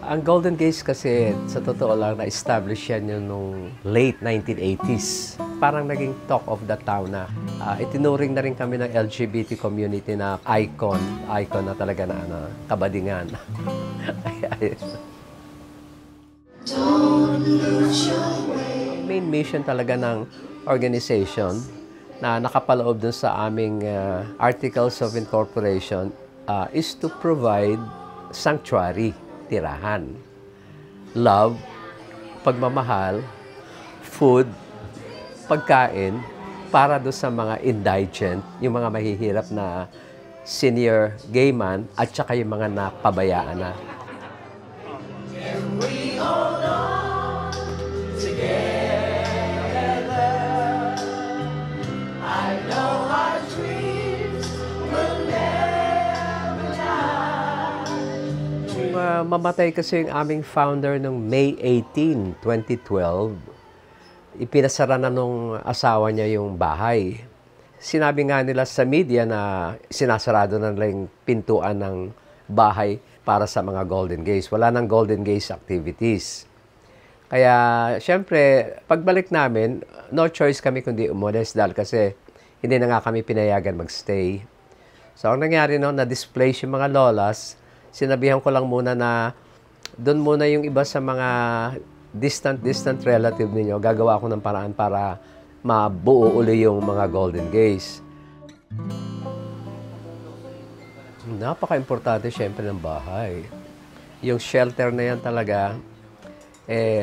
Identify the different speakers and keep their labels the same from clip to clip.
Speaker 1: Ang Golden Gates kasi, sa totoo lang, na-establish yan yun nung late 1980s. Parang naging talk of the town na. Itinuring na rin kami ng LGBT community na icon na talaga na kabadingan. Main mission talaga ng organization na nakapaloob dun sa aming Articles of Incorporation is to provide sanctuary, tirahan, love, pagmamahal, food, pagkain para do sa mga indigent, yung mga mahihirap na senior gay man at saka yung mga napabayaan na. Mamatay kasi yung aming founder noong May 18, 2012. Ipinasara na nung asawa niya yung bahay. Sinabi nga nila sa media na sinasarado na nila yung pintuan ng bahay para sa mga Golden Gays. Wala nang Golden Gays activities. Kaya, syempre, pagbalik namin, no choice kami kundi umalis dahil kasi hindi na nga kami pinayagan magstay. So, ang nangyari noon, na-displace yung mga lolas. Sinabihan ko lang muna na doon muna yung iba sa mga distant relative ninyo. Gagawa ako ng paraan para mabuo uli yung mga Golden Gays. Napaka-importante syempre ng bahay. Yung shelter na yan talaga,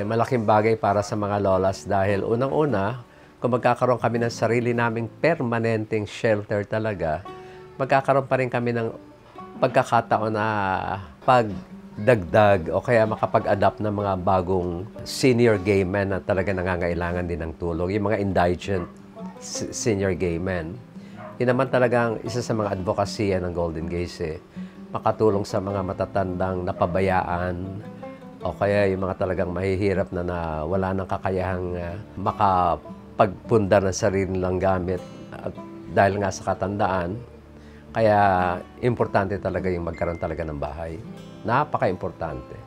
Speaker 1: malaking bagay para sa mga lolas dahil unang-una, kung magkakaroon kami ng sarili naming permanenteng shelter talaga, magkakaroon pa rin kami ng pagkakataon na pagdagdag o kaya makapag-adapt ng mga bagong senior gay men na talaga nangangailangan din ng tulong. Yung mga indigent senior gay men. Yun naman talagang isa sa mga advokasya ng Golden Gays makatulong sa mga matatandang napabayaan o kaya yung mga talagang mahihirap na wala nang kakayahang makapagpundar ng sarili nilang gamit at dahil nga sa katandaan. Kaya, importante talaga yung magkaroon talaga ng bahay. Napaka-importante.